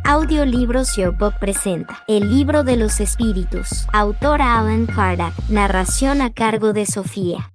Audiolibros Yourbook presenta El libro de los espíritus, autora Allan Kardec, narración a cargo de Sofía.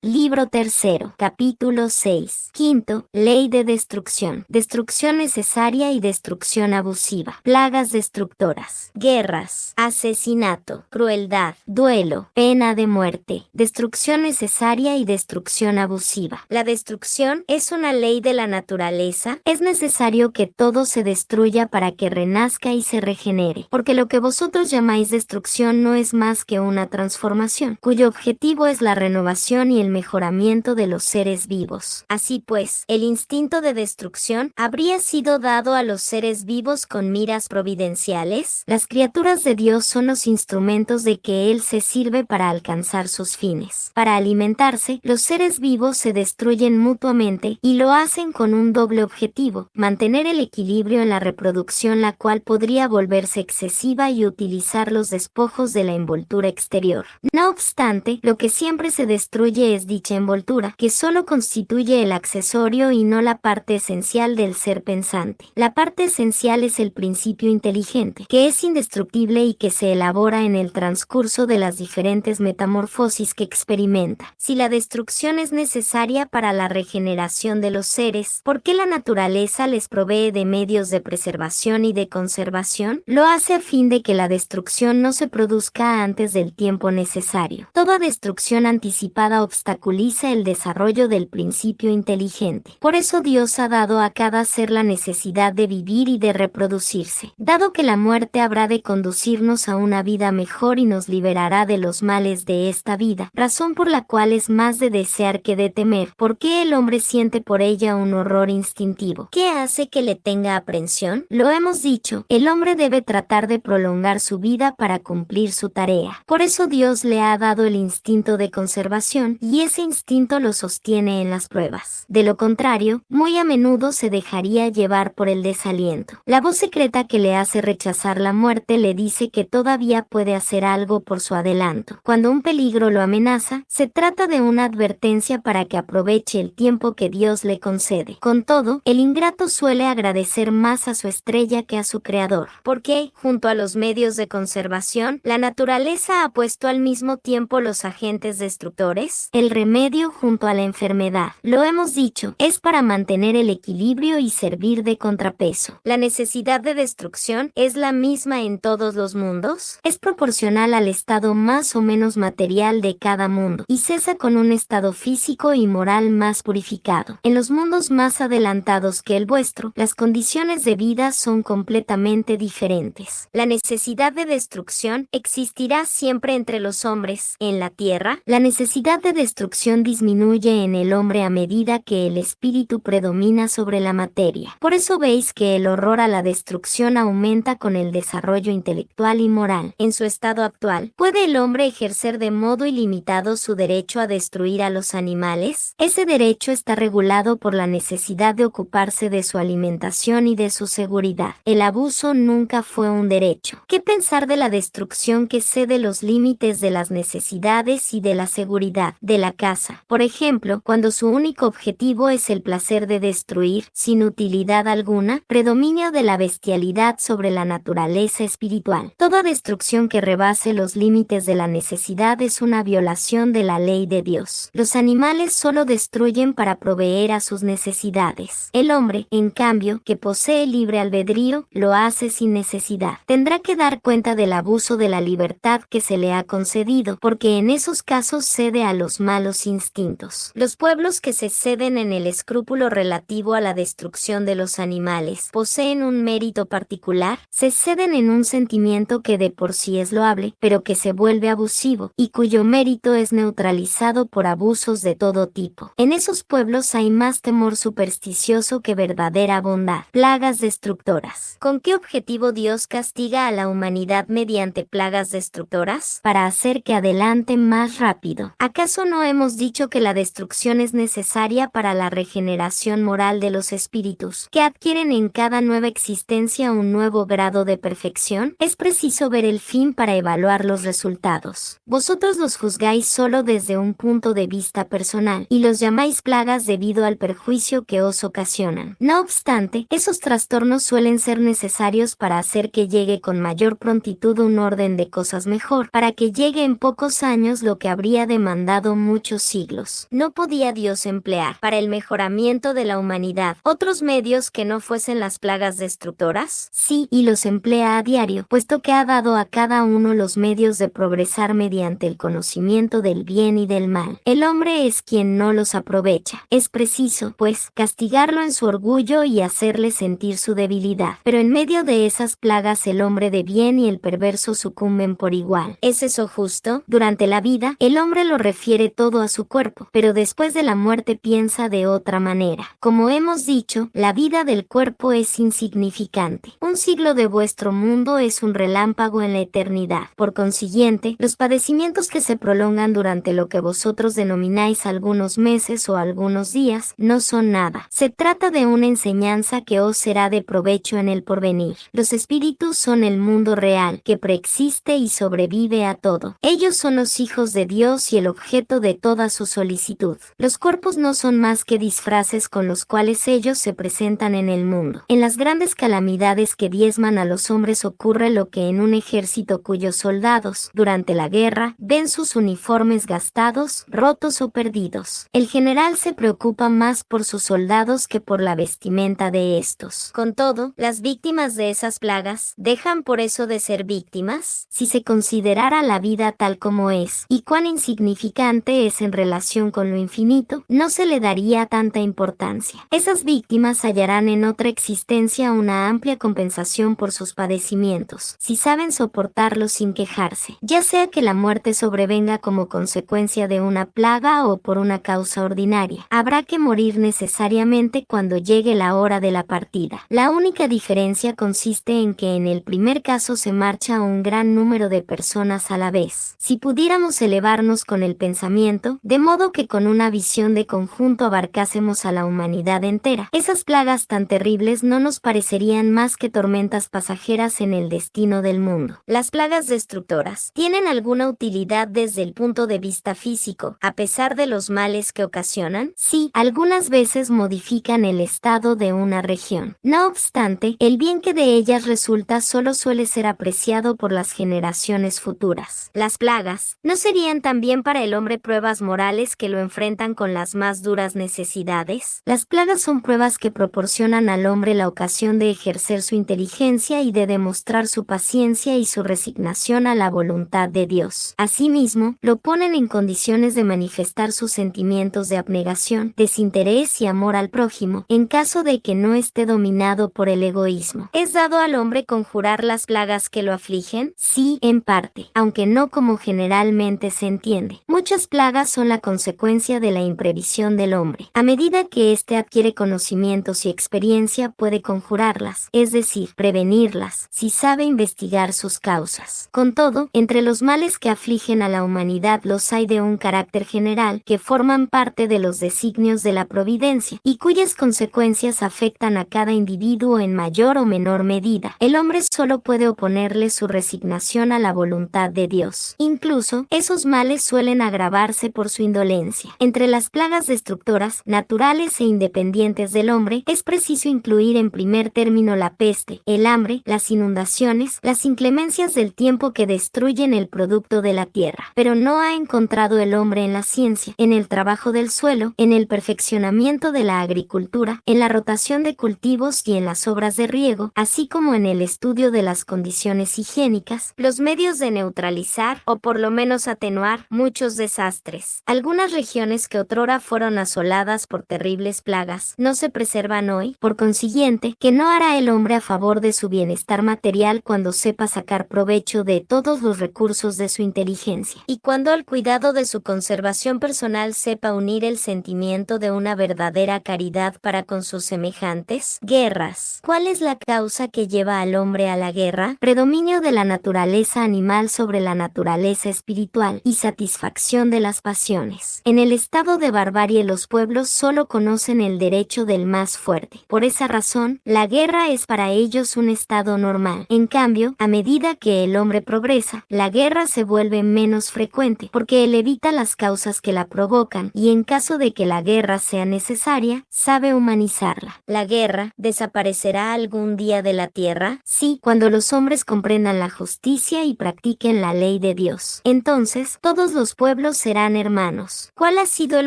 Libro tercero, capítulo 6. Quinto, ley de destrucción. Destrucción necesaria y destrucción abusiva. Plagas destructoras. Guerras. Asesinato. Crueldad. Duelo. Pena de muerte. Destrucción necesaria y destrucción abusiva. La destrucción es una ley de la naturaleza. Es necesario que todo se destruya para que renazca y se regenere. Porque lo que vosotros llamáis destrucción no es más que una transformación, cuyo objetivo es la renovación y el mejoramiento de los seres vivos. Así pues, el instinto de destrucción habría sido dado a los seres vivos con miras providenciales. Las criaturas de Dios son los instrumentos de que Él se sirve para alcanzar sus fines. Para alimentarse, los seres vivos se destruyen mutuamente y lo hacen con un doble objetivo: mantener el equilibrio en la reproducción, la cual podría volverse excesiva, y utilizar los despojos de la envoltura exterior. No obstante, lo que siempre se destruye es dicha envoltura, que solo constituye el accesorio y no la parte esencial del ser pensante. La parte esencial es el principio inteligente, que es indestructible y que se elabora en el transcurso de las diferentes metamorfosis que experimenta. Si la destrucción es necesaria para la regeneración de los seres, ¿por qué la naturaleza les provee de medios de preservación y de conservación? Lo hace a fin de que la destrucción no se produzca antes del tiempo necesario. Toda destrucción anticipada obstaculiza el desarrollo del principio inteligente. Por eso Dios ha dado a cada ser la necesidad de vivir y de reproducirse. Dado que la muerte habrá de conducirnos a una vida mejor y nos liberará de los males de esta vida, razón por la cual es más de desear que de temer. ¿Por qué el hombre siente por ella un horror instintivo? ¿Qué hace que le tenga aprensión? Lo hemos dicho, el hombre debe tratar de prolongar su vida para cumplir su tarea. Por eso Dios le ha dado el instinto de conservación, y ese instinto lo sostiene en las pruebas. De lo contrario, muy a menudo se dejaría llevar por el desaliento. La voz secreta que le hace rechazar la muerte le dice que todavía puede hacer algo por su adelanto. Cuando un peligro lo amenaza, se trata de una advertencia para que aproveche el tiempo que Dios le concede. Con todo, el ingrato suele agradecer más a su estrella que a su creador, porque, junto a los medios de conservación, la naturaleza ha puesto al mismo tiempo los agentes destructores, el remedio junto a la enfermedad. Lo hemos dicho, es para mantener el equilibrio y servir de contrapeso. La necesidad de destrucción es la misma en todos los mundos. Es proporcional al estado más o menos material de cada mundo, y cesa con un estado físico y moral más purificado. En los mundos más adelantados que el vuestro, las condiciones de vida son completamente diferentes. La necesidad de destrucción existirá siempre entre los hombres. En la tierra, la necesidad de destrucción disminuye en el hombre a medida que el espíritu predomina sobre la materia. Por eso veis que el horror a la destrucción aumenta con el desarrollo intelectual y moral. En su estado actual, ¿puede el hombre ejercer de modo ilimitado su derecho a destruir a los animales? Ese derecho está regulado por la necesidad de ocuparse de su alimentación y de su seguridad. El abuso nunca fue un derecho. ¿Qué pensar de la destrucción que cede los límites de las necesidades y de la seguridad de la casa? Por ejemplo, cuando su único objetivo es el placer de destruir, sin utilidad alguna, predominio de la bestialidad sobre la naturaleza espiritual. Toda destrucción que rebase los límites de la necesidad es una violación de la ley de Dios. Los animales solo destruyen para proveer a sus necesidades. El hombre, en cambio, que posee libre albedrío, lo hace sin necesidad. Tendrá que dar cuenta del abuso de la libertad que se le ha concedido, porque en esos casos cede a los malos instintos. Los pueblos que se ceden en el escrúpulo relativo a la destrucción de los animales poseen un mérito particular. Se ceden en un sentimiento que de por sí es loable, pero que se vuelve abusivo, y cuyo mérito es neutralizado por abusos de todo tipo. En esos pueblos hay más temor supersticioso que verdadera bondad. Plagas destructoras. ¿Con qué objetivo Dios castiga a la humanidad mediante plagas destructoras? Para hacer que adelante más rápido. ¿Acaso no hemos dicho que la destrucción es necesaria para la regeneración moral de los espíritus, que adquieren en cada nueva existencia un nuevo grado de perfección, es preciso ver el fin para evaluar los resultados. Vosotros los juzgáis solo desde un punto de vista personal, y los llamáis plagas debido al perjuicio que os ocasionan. No obstante, esos trastornos suelen ser necesarios para hacer que llegue con mayor prontitud un orden de cosas mejor, para que llegue en pocos años lo que habría demandado muchos siglos. ¿No podía Dios emplear, para el mejoramiento de la humanidad, otros medios que no fuesen las plagas destructoras? Sí, y los emplea a diario, puesto que ha dado a cada uno los medios de progresar mediante el conocimiento del bien y del mal. El hombre es quien no los aprovecha. Es preciso, pues, castigarlo en su orgullo y hacerle sentir su debilidad. Pero en medio de esas plagas el hombre de bien y el perverso sucumben por igual. ¿Es eso justo? Durante la vida, el hombre lo refiere todo a su cuerpo, pero después de la muerte piensa de otra manera. Como hemos dicho, la vida del cuerpo es insignificante. Un siglo de vuestro mundo es un relámpago en la eternidad. Por consiguiente, los padecimientos que se prolongan durante lo que vosotros denomináis algunos meses o algunos días no son nada. Se trata de una enseñanza que os será de provecho en el porvenir. Los espíritus son el mundo real, que preexiste y sobrevive a todo. Ellos son los hijos de Dios y el objeto de toda su solicitud. Los cuerpos no son más que disfraces con los cuales ellos se presentan en el mundo. En las grandes calamidades que diezman a los hombres ocurre lo que en un ejército cuyos soldados, durante la guerra, ven sus uniformes gastados, rotos o perdidos. El general se preocupa más por sus soldados que por la vestimenta de estos. Con todo, las víctimas de esas plagas, ¿dejan por eso de ser víctimas? Si se considerara la vida tal como es, y cuán insignificante es en relación con lo infinito, no se le daría tanta importancia. Esas víctimas hallarán en otra existencia una amplia compensación por sus padecimientos, si saben soportarlos sin quejarse, ya sea que la muerte sobrevenga como consecuencia de una plaga o por una causa ordinaria. Habrá que morir necesariamente cuando llegue la hora de la partida. La única diferencia consiste en que en el primer caso se marcha un gran número de personas a la vez. Si pudiéramos elevarnos con el pensamiento, de modo que con una visión de conjunto abarcásemos a la humanidad entera, esas plagas tan terribles no nos parecerían más que tormentas pasajeras en el destino del mundo. Las plagas destructoras tienen alguna utilidad desde el punto de vista físico, a pesar de los males que ocasionan. Sí, algunas veces modifican el estado de una región. No obstante, el bien que de ellas resulta solo suele ser apreciado por las generaciones futuras. Las plagas ¿no serían también para el hombre pruebas morales que lo enfrentan con las más duras necesidades? Las plagas son pruebas que proporcionan al hombre la ocasión de ejercer su inteligencia y de demostrar su paciencia y su resignación a la voluntad de Dios. Asimismo, lo ponen en condiciones de manifestar sus sentimientos de abnegación, desinterés y amor al prójimo, en caso de que no esté dominado por el egoísmo. ¿Es dado al hombre conjurar las plagas que lo afligen? Sí, en parte, aunque no como generalmente se entiende. Muchas plagas son la consecuencia de la imprevisión del hombre. A medida que éste adquiere conocimientos y experiencia, puede conjurarlas, es decir, prevenirlas, si sabe investigar sus causas. Con todo, entre los males que afligen a la humanidad los hay de un carácter general, que forman parte de los designios de la providencia, y cuyas consecuencias afectan a cada individuo en mayor o menor medida. El hombre solo puede oponerle su resignación a la voluntad de Dios. Incluso, esos males suelen agravarse por su indolencia. Entre las plagas destructoras, naturales e independientes del hombre, es preciso incluir en primer término la peste, el hambre, las inundaciones, las inclemencias del tiempo que destruyen el producto de la tierra. Pero no ha encontrado el hombre en la ciencia, en el trabajo del suelo, en el perfeccionamiento de la agricultura, en la rotación de cultivos y en las obras de riego, así como en el estudio de las condiciones higiénicas, los medios de neutralizar o por lo menos atenuar muchos desastres. Algunas regiones que otrora fueron asoladas por terribles plagas no se preservan hoy, por consiguiente, ¿que no hará el hombre a favor de su bienestar material cuando sepa sacar provecho de todos los recursos de su inteligencia? Y cuando al cuidado de su conservación personal sepa unir el sentimiento de una verdadera caridad para con sus semejantes. Guerras. ¿Cuál es la causa que lleva al hombre a la guerra? Predominio de la naturaleza animal sobre la naturaleza espiritual y satisfacción de la las pasiones. En el estado de barbarie los pueblos solo conocen el derecho del más fuerte. Por esa razón, la guerra es para ellos un estado normal. En cambio, a medida que el hombre progresa, la guerra se vuelve menos frecuente, porque él evita las causas que la provocan, y en caso de que la guerra sea necesaria, sabe humanizarla. ¿La guerra desaparecerá algún día de la tierra? Sí, cuando los hombres comprendan la justicia y practiquen la ley de Dios. Entonces, todos los pueblos serán hermanos. ¿Cuál ha sido el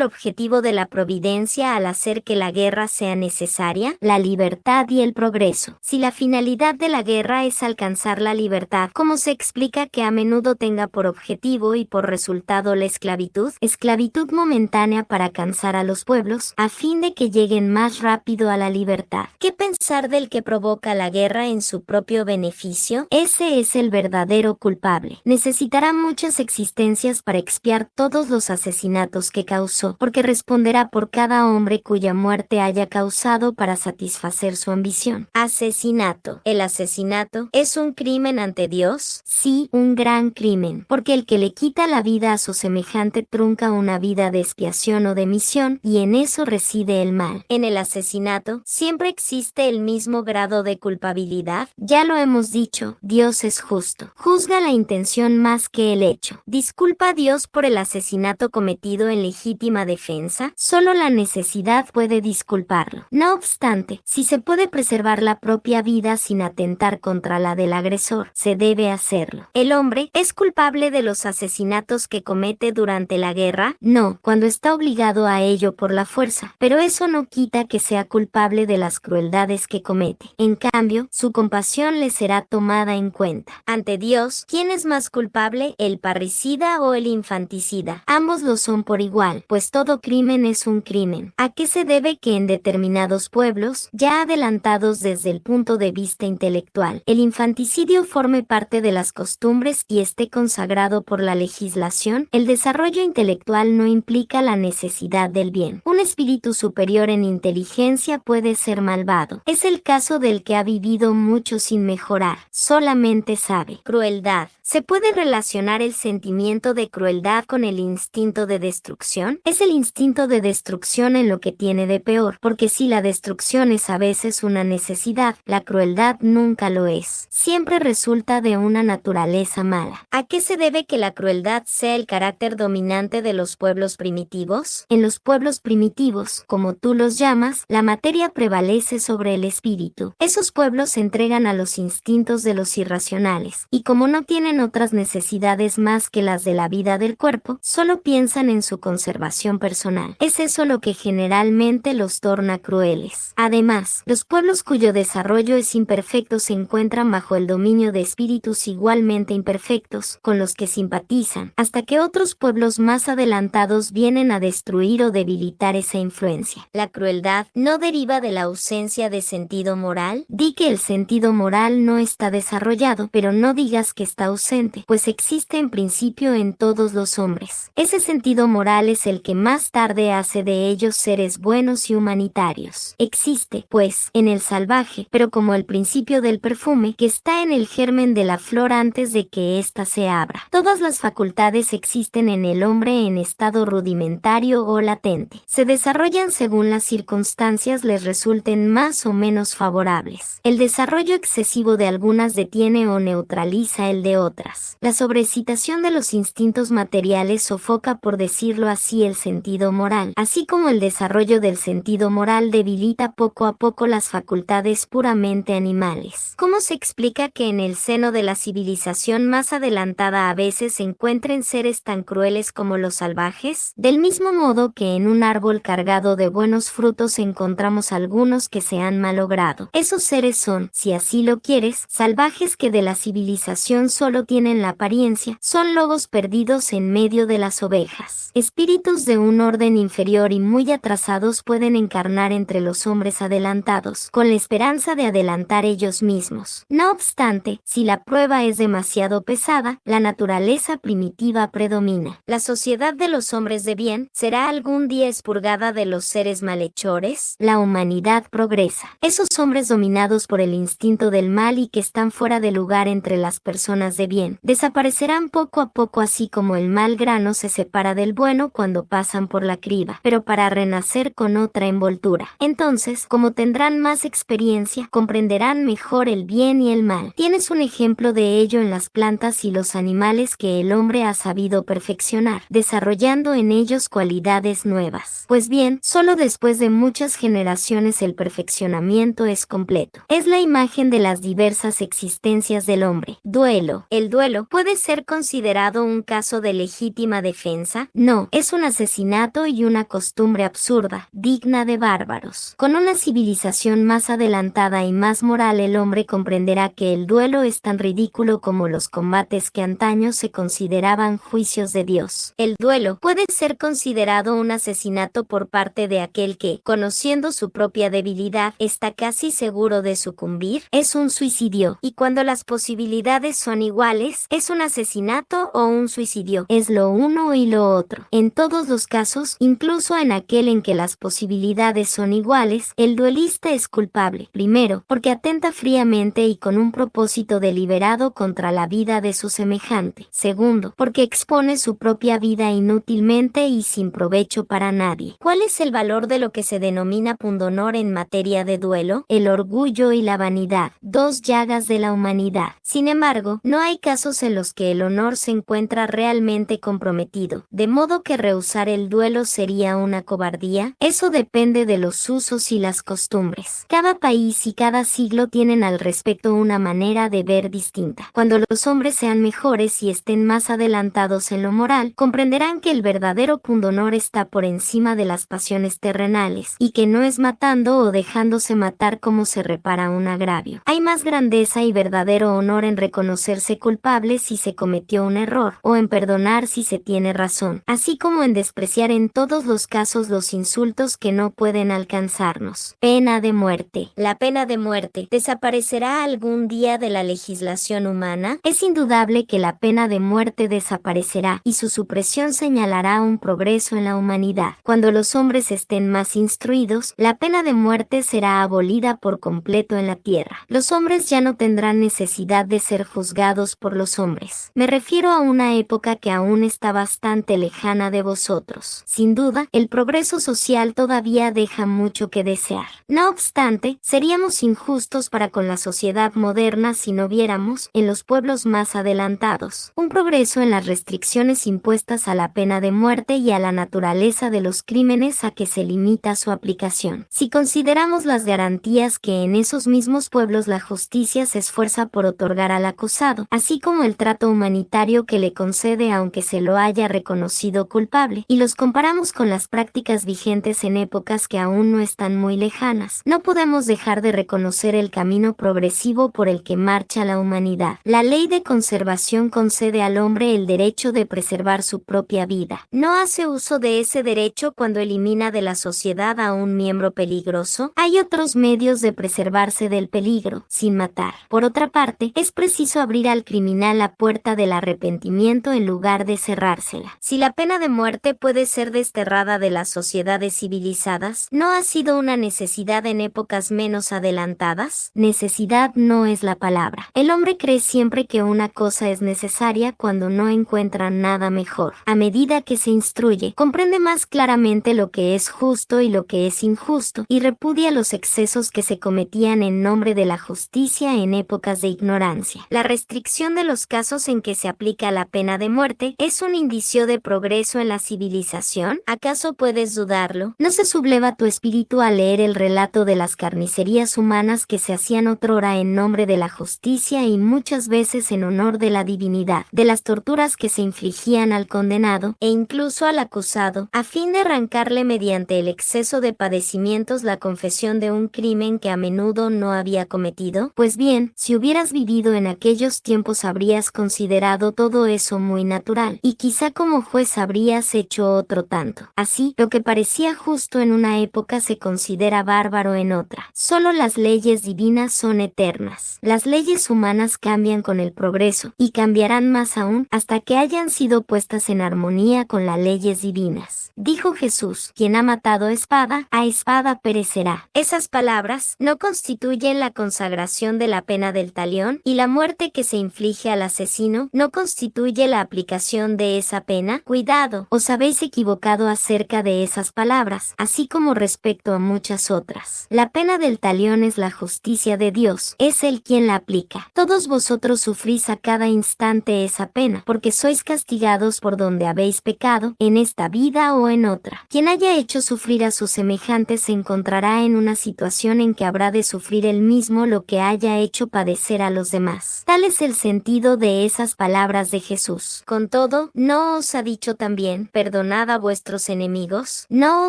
objetivo de la providencia al hacer que la guerra sea necesaria? La libertad y el progreso. Si la finalidad de la guerra es alcanzar la libertad, ¿cómo se explica que a menudo tenga por objetivo y por resultado la esclavitud? Esclavitud momentánea para cansar a los pueblos, a fin de que lleguen más rápido a la libertad. ¿Qué pensar del que provoca la guerra en su propio beneficio? Ese es el verdadero culpable. Necesitará muchas existencias para expiar todos los asesinatos que causó, porque responderá por cada hombre cuya muerte haya causado para satisfacer su ambición. Asesinato. ¿El asesinato es un crimen ante Dios? Sí, un gran crimen, porque el que le quita la vida a su semejante trunca una vida de expiación o de misión, y en eso reside el mal. En el asesinato siempre existe el mismo grado de culpabilidad. Ya lo hemos dicho, Dios es justo. Juzga la intención más que el hecho. ¿Disculpa a Dios por el asesinato cometido en legítima defensa? Solo la necesidad puede disculparlo. No obstante, si se puede preservar la propia vida sin atentar contra la del agresor, se debe hacerlo. ¿El hombre es culpable de los asesinatos que comete durante la guerra? No, cuando está obligado a ello por la fuerza, pero eso no quita que sea culpable de las crueldades que comete. En cambio, su compasión le será tomada en cuenta. Ante Dios, ¿quién es más culpable, el parricida o el infanticida? Ambos lo son por igual, pues todo crimen es un crimen. ¿A qué se debe que en determinados pueblos, ya adelantados desde el punto de vista intelectual, el infanticidio forme parte de las costumbres y esté consagrado por la legislación? El desarrollo intelectual no implica la necesidad del bien. Un espíritu superior en inteligencia puede ser malvado. Es el caso del que ha vivido mucho sin mejorar. Solamente sabe. Crueldad. ¿Se puede relacionar el sentimiento de crueldad con el instinto de destrucción? Es el instinto de destrucción en lo que tiene de peor, porque si la destrucción es a veces una necesidad, la crueldad nunca lo es. Siempre resulta de una naturaleza mala. ¿A qué se debe que la crueldad sea el carácter dominante de los pueblos primitivos? En los pueblos primitivos, como tú los llamas, la materia prevalece sobre el espíritu. Esos pueblos se entregan a los instintos de los irracionales, y como no tienen otras necesidades más que las de la vida del cuerpo, solo piensan en su conservación personal. Es eso lo que generalmente los torna crueles. Además, los pueblos cuyo desarrollo es imperfecto se encuentran bajo el dominio de espíritus igualmente imperfectos, con los que simpatizan, hasta que otros pueblos más adelantados vienen a destruir o debilitar esa influencia. ¿La crueldad no deriva de la ausencia de sentido moral? Di que el sentido moral no está desarrollado, pero no digas que está ausente, pues existe en principio en todos los hombres. Ese sentido moral es el que más tarde hace de ellos seres buenos y humanitarios. Existe, pues, en el salvaje, pero como el principio del perfume, que está en el germen de la flor antes de que ésta se abra. Todas las facultades existen en el hombre en estado rudimentario o latente. Se desarrollan según las circunstancias les resulten más o menos favorables. El desarrollo excesivo de algunas detiene o neutraliza el de otras. La sobreexcitación de los instintos materiales sofoca, por decirlo así, el sentido moral, así como el desarrollo del sentido moral debilita poco a poco las facultades puramente animales. ¿Cómo se explica que en el seno de la civilización más adelantada a veces se encuentren seres tan crueles como los salvajes? Del mismo modo que en un árbol cargado de buenos frutos encontramos algunos que se han malogrado. Esos seres son, si así lo quieres, salvajes que de la civilización solo tienen la apariencia, son lobos perdidos en medio de las ovejas. Espíritus de un orden inferior y muy atrasados pueden encarnar entre los hombres adelantados, con la esperanza de adelantar ellos mismos. No obstante, si la prueba es demasiado pesada, la naturaleza primitiva predomina. La sociedad de los hombres de bien será algún día expurgada de los seres malhechores. La humanidad progresa. Esos hombres dominados por el instinto del mal y que están fuera de lugar entre las personas de bien, desaparecerán poco a poco, así como el mal grano bueno se separa del bueno cuando pasan por la criba, pero para renacer con otra envoltura. Entonces, como tendrán más experiencia, comprenderán mejor el bien y el mal. Tienes un ejemplo de ello en las plantas y los animales que el hombre ha sabido perfeccionar, desarrollando en ellos cualidades nuevas. Pues bien, solo después de muchas generaciones el perfeccionamiento es completo. Es la imagen de las diversas existencias del hombre. Duelo. ¿El duelo puede ser considerado un caso de legítima defensa? No, es un asesinato y una costumbre absurda, digna de bárbaros. Con una civilización más adelantada y más moral, el hombre comprenderá que el duelo es tan ridículo como los combates que antaño se consideraban juicios de Dios. El duelo puede ser considerado un asesinato por parte de aquel que, conociendo su propia debilidad, está casi seguro de sucumbir. Es un suicidio, y cuando las posibilidades son iguales, es un asesinato o un suicidio. Es lo uno y lo otro. En todos los casos, incluso en aquel en que las posibilidades son iguales, el duelista es culpable. Primero, porque atenta fríamente y con un propósito deliberado contra la vida de su semejante. Segundo, porque expone su propia vida inútilmente y sin provecho para nadie. ¿Cuál es el valor de lo que se denomina pundonor en materia de duelo? El orgullo y la vanidad, dos llagas de la humanidad. Sin embargo, no hay casos en los que el honor se encuentra realmente comprometido, de modo que rehusar el duelo sería una cobardía. Eso depende de los usos y las costumbres. Cada país y cada siglo tienen al respecto una manera de ver distinta. Cuando los hombres sean mejores y estén más adelantados en lo moral, comprenderán que el verdadero pundonor está por encima de las pasiones terrenales, y que no es matando o dejándose matar como se repara un agravio. Hay más grandeza y verdadero honor en reconocerse culpable si se cometió un error, o en perdonar si se tiene razón, así como en despreciar en todos los casos los insultos que no pueden alcanzarnos. Pena de muerte. ¿La pena de muerte desaparecerá algún día de la legislación humana? Es indudable que la pena de muerte desaparecerá, y su supresión señalará un progreso en la humanidad. Cuando los hombres estén más instruidos, la pena de muerte será abolida por completo en la tierra. Los hombres ya no tendrán necesidad de ser juzgados por los hombres. Me refiero a una época que aún está bastante lejana de vosotros. Sin duda, el progreso social todavía deja mucho que desear. No obstante, seríamos injustos para con la sociedad moderna si no viéramos, en los pueblos más adelantados, un progreso en las restricciones impuestas a la pena de muerte y a la naturaleza de los crímenes a que se limita su aplicación. Si consideramos las garantías que en esos mismos pueblos la justicia se esfuerza por otorgar al acusado, así como el trato humanitario que le concede aunque se lo haya reconocido culpable, y los comparamos con las prácticas vigentes en épocas que aún no están muy lejanas, no podemos dejar de reconocer el camino progresivo por el que marcha la humanidad. La ley de conservación concede al hombre el derecho de preservar su propia vida. ¿No hace uso de ese derecho cuando elimina de la sociedad a un miembro peligroso? Hay otros medios de preservarse del peligro, sin matar. Por otra parte, es preciso abrir al criminal la puerta del arrepentimiento en lugar de cerrársela. Si la pena de muerte puede ser desterrada de las sociedades civilizadas, ¿no ha sido una necesidad en épocas menos adelantadas? Necesidad no es la palabra. El hombre cree siempre que una cosa es necesaria cuando no encuentra nada mejor. A medida que se instruye, comprende más claramente lo que es justo y lo que es injusto, y repudia los excesos que se cometían en nombre de la justicia en épocas de ignorancia. La restricción de los casos en que se aplica la pena de muerte es un indicio de progreso en la civilización. ¿Acaso puedes dudarlo? ¿No se subleva tu espíritu al leer el relato de las carnicerías humanas que se hacían otrora en nombre de la justicia y muchas veces en honor de la divinidad, de las torturas que se infligían al condenado e incluso al acusado, a fin de arrancarle mediante el exceso de padecimientos la confesión de un crimen que a menudo no había cometido? Pues bien, si hubieras vivido en aquellos tiempos habrías considerado todo eso muy natural, y quizá como juez habrías hecho otro tanto. Así, lo que parecía justo en una época se considera bárbaro en otra. Solo las leyes divinas son eternas. Las leyes humanas cambian con el progreso, y cambiarán más aún hasta que hayan sido puestas en armonía con las leyes divinas. Dijo Jesús: quien ha matado a espada perecerá. Esas palabras no constituyen la consagración de la pena del talión, y la muerte que se inflige al asesino no constituye la aplicación de esa pena? Cuidado, os habéis equivocado acerca de esas palabras, así como respecto a muchas otras. La pena del talión es la justicia de Dios, es Él quien la aplica. Todos vosotros sufrís a cada instante esa pena, porque sois castigados por donde habéis pecado, en esta vida o en otra. Quien haya hecho sufrir a sus semejantes se encontrará en una situación en que habrá de sufrir él mismo lo que haya hecho padecer a los demás. Tal es el sentido de esas palabras de Jesús. Con todo, ¿no os ha dicho también, perdonad a vuestros enemigos? ¿No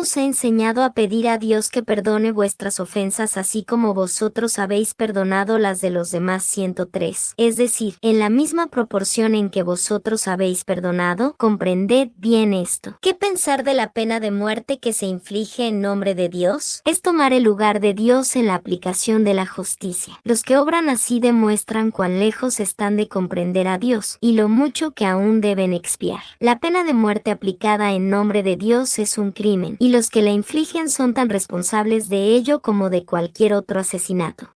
os ha enseñado a pedir a Dios que perdone vuestras ofensas así como vosotros habéis perdonado las de los demás? 103. Es decir, en la misma proporción en que vosotros habéis perdonado, comprended bien esto. ¿Qué pensar de la pena de muerte que se inflige en nombre de Dios? Es tomar el lugar de Dios en la aplicación de la justicia. Los que obran así demuestran cuán lejos están de comprender a Dios y lo mucho que aún deben expiar. La pena de muerte aplicada en nombre de Dios es un crimen, y los que la infligen son tan responsables de ello como de cualquier otro asesinato.